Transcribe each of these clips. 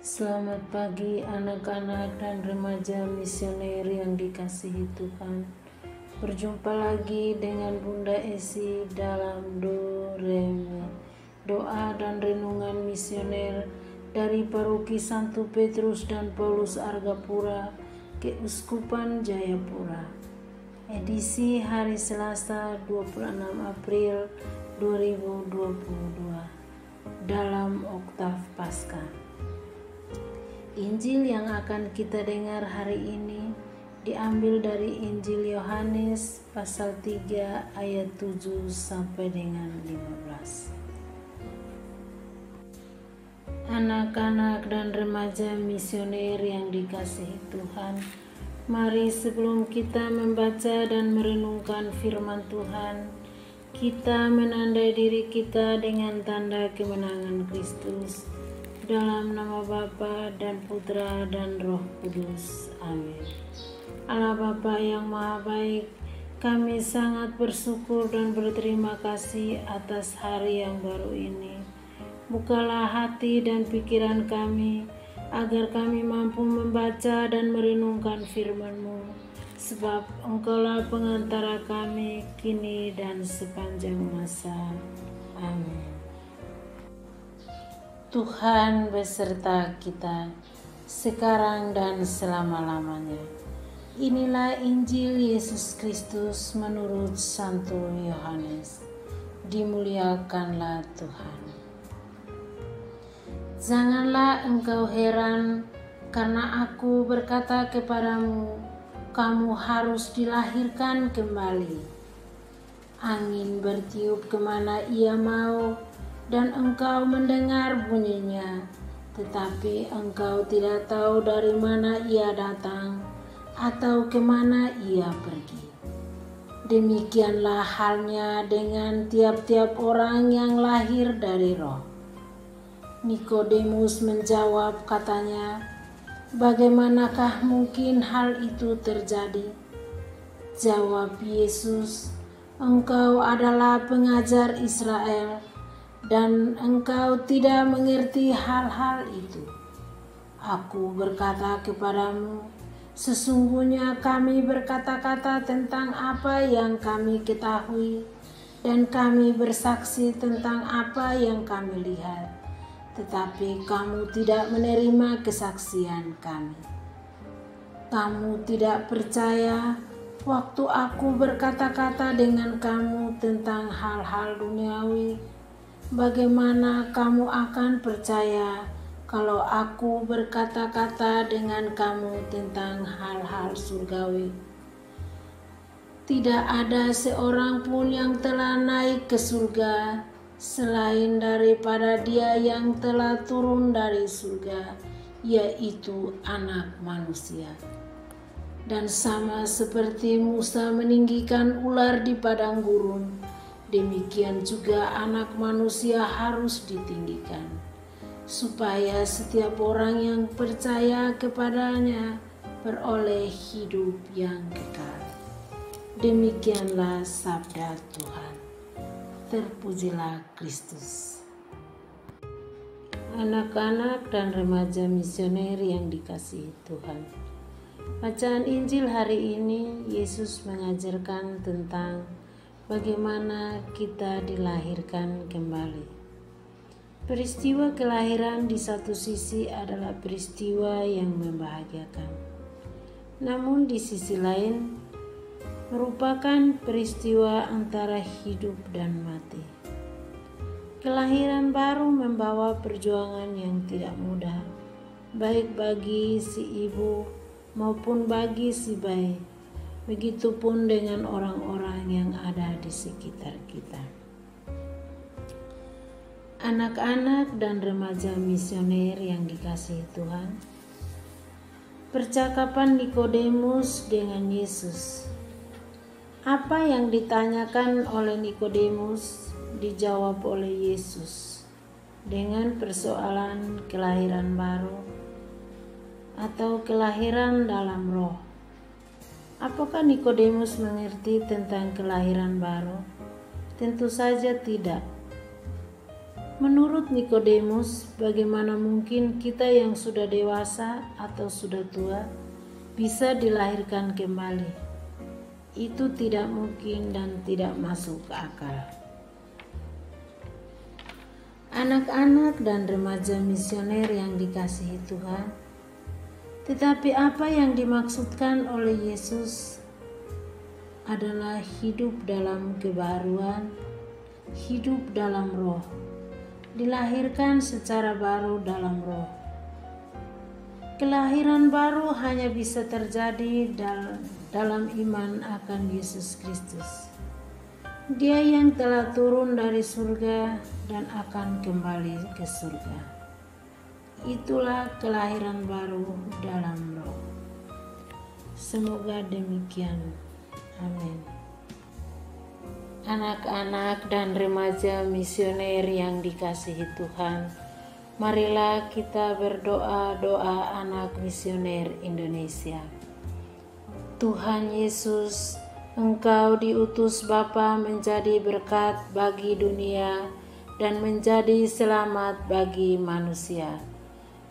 Selamat pagi anak-anak dan remaja misioner yang dikasihi Tuhan. Berjumpa lagi dengan Bunda Esi dalam Doremi, doa dan renungan misioner dari Paroki Santo Petrus dan Paulus Argapura, Keuskupan Jayapura. Edisi hari Selasa 26 April 2022 dalam Oktav Paskah. Injil yang akan kita dengar hari ini diambil dari Injil Yohanes pasal 3 ayat 7 sampai dengan 15. Anak-anak dan remaja misioner yang dikasihi Tuhan, mari sebelum kita membaca dan merenungkan firman Tuhan, kita menandai diri kita dengan tanda kemenangan Kristus. Dalam nama Bapa dan Putra dan Roh Kudus. Amin. Allah Bapa yang Maha Baik, kami sangat bersyukur dan berterima kasih atas hari yang baru ini. Bukalah hati dan pikiran kami, agar kami mampu membaca dan merenungkan firman-Mu, sebab Engkaulah pengantara kami kini dan sepanjang masa. Amin. Tuhan beserta kita, sekarang dan selama-lamanya. Inilah Injil Yesus Kristus menurut Santo Yohanes. Dimuliakanlah Tuhan. Janganlah engkau heran karena aku berkata kepadamu, kamu harus dilahirkan kembali. Angin bertiup kemana ia mau, dan engkau mendengar bunyinya, tetapi engkau tidak tahu dari mana ia datang atau kemana ia pergi. Demikianlah halnya dengan tiap-tiap orang yang lahir dari Roh. Nikodemus menjawab, katanya, bagaimanakah mungkin hal itu terjadi? Jawab Yesus, engkau adalah pengajar Israel, dan engkau tidak mengerti hal-hal itu. Aku berkata kepadamu, sesungguhnya kami berkata-kata tentang apa yang kami ketahui, dan kami bersaksi tentang apa yang kami lihat, tetapi kamu tidak menerima kesaksian kami. Kamu tidak percaya waktu aku berkata-kata dengan kamu tentang hal-hal duniawi. Bagaimana kamu akan percaya kalau aku berkata-kata dengan kamu tentang hal-hal surgawi? Tidak ada seorang pun yang telah naik ke surga selain daripada Dia yang telah turun dari surga, yaitu Anak Manusia. Dan sama seperti Musa meninggikan ular di padang gurun, demikian juga Anak Manusia harus ditinggikan, supaya setiap orang yang percaya kepadanya beroleh hidup yang kekal. Demikianlah sabda Tuhan. Terpujilah Kristus. Anak-anak dan remaja misioner yang dikasihi Tuhan, bacaan Injil hari ini Yesus mengajarkan tentang bagaimana kita dilahirkan kembali. Peristiwa kelahiran di satu sisi adalah peristiwa yang membahagiakan, namun di sisi lain merupakan peristiwa antara hidup dan mati. Kelahiran baru membawa perjuangan yang tidak mudah, baik bagi si ibu maupun bagi si bayi. Begitupun dengan orang-orang yang ada di sekitar kita. Anak-anak dan remaja misioner yang dikasihi Tuhan, percakapan Nikodemus dengan Yesus. Apa yang ditanyakan oleh Nikodemus dijawab oleh Yesus dengan persoalan kelahiran baru atau kelahiran dalam roh. Apakah Nikodemus mengerti tentang kelahiran baru? Tentu saja tidak. Menurut Nikodemus, bagaimana mungkin kita yang sudah dewasa atau sudah tua bisa dilahirkan kembali? Itu tidak mungkin dan tidak masuk akal. Anak-anak dan remaja misioner yang dikasihi Tuhan, tetapi apa yang dimaksudkan oleh Yesus adalah hidup dalam kebaruan, hidup dalam roh, dilahirkan secara baru dalam roh. Kelahiran baru hanya bisa terjadi dalam iman akan Yesus Kristus. Dia yang telah turun dari surga dan akan kembali ke surga. Itulah kelahiran baru dalam roh. Semoga demikian. Amin. Anak-anak dan remaja misioner yang dikasihi Tuhan, marilah kita berdoa doa anak misioner Indonesia. Tuhan Yesus, Engkau diutus Bapa menjadi berkat bagi dunia dan menjadi selamat bagi manusia.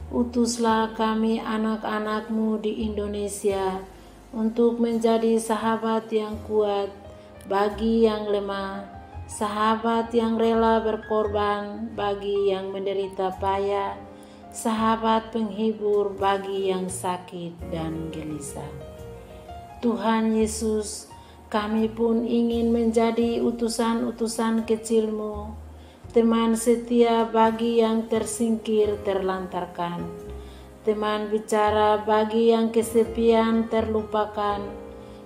Utuslah kami anak-anak-Mu di Indonesia untuk menjadi sahabat yang kuat bagi yang lemah, sahabat yang rela berkorban bagi yang menderita payah, sahabat penghibur bagi yang sakit dan gelisah. Tuhan Yesus, kami pun ingin menjadi utusan-utusan kecil-Mu, teman setia bagi yang tersingkir terlantarkan, teman bicara bagi yang kesepian terlupakan,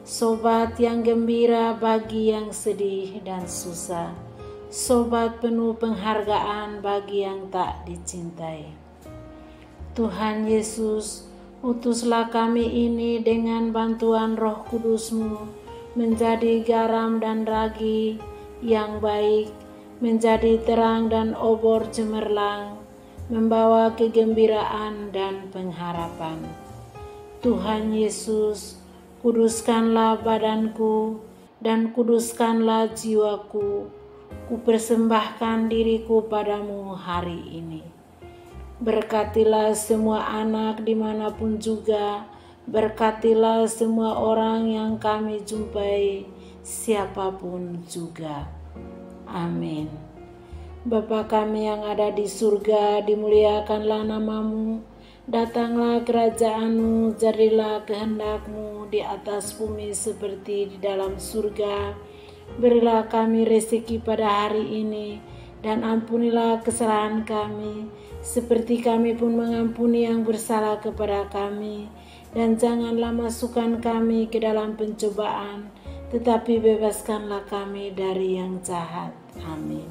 sobat yang gembira bagi yang sedih dan susah, sobat penuh penghargaan bagi yang tak dicintai. Tuhan Yesus, utuslah kami ini dengan bantuan Roh Kudus-Mu menjadi garam dan ragi yang baik, menjadi terang dan obor cemerlang, membawa kegembiraan dan pengharapan. Tuhan Yesus, kuduskanlah badanku dan kuduskanlah jiwaku. Kupersembahkan diriku padamu hari ini. Berkatilah semua anak dimanapun juga. Berkatilah semua orang yang kami jumpai, siapapun juga. Amin. Bapa kami yang ada di surga, dimuliakanlah nama-Mu. Datanglah kerajaan-Mu, jadilah kehendak-Mu di atas bumi seperti di dalam surga. Berilah kami rezeki pada hari ini, dan ampunilah kesalahan kami, seperti kami pun mengampuni yang bersalah kepada kami. Dan janganlah masukkan kami ke dalam pencobaan, tetapi bebaskanlah kami dari yang jahat. Amin.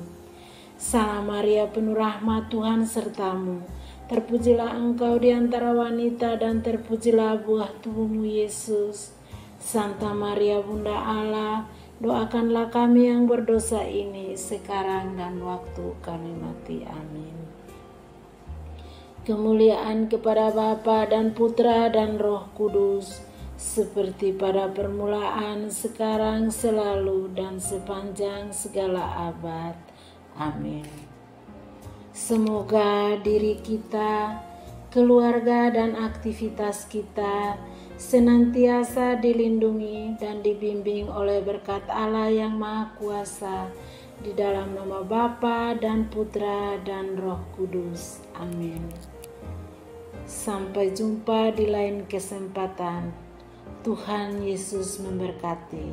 Salam Maria, penuh rahmat, Tuhan serta-Mu. Terpujilah Engkau di antara wanita, dan terpujilah buah tubuh-Mu, Yesus. Santa Maria, Bunda Allah, doakanlah kami yang berdosa ini, sekarang dan waktu kami mati. Amin. Kemuliaan kepada Bapa dan Putra dan Roh Kudus, seperti pada permulaan, sekarang, selalu, dan sepanjang segala abad. Amin. Semoga diri kita, keluarga, dan aktivitas kita senantiasa dilindungi dan dibimbing oleh berkat Allah yang Maha Kuasa, di dalam nama Bapa dan Putra dan Roh Kudus. Amin. Sampai jumpa di lain kesempatan. Tuhan Yesus memberkati.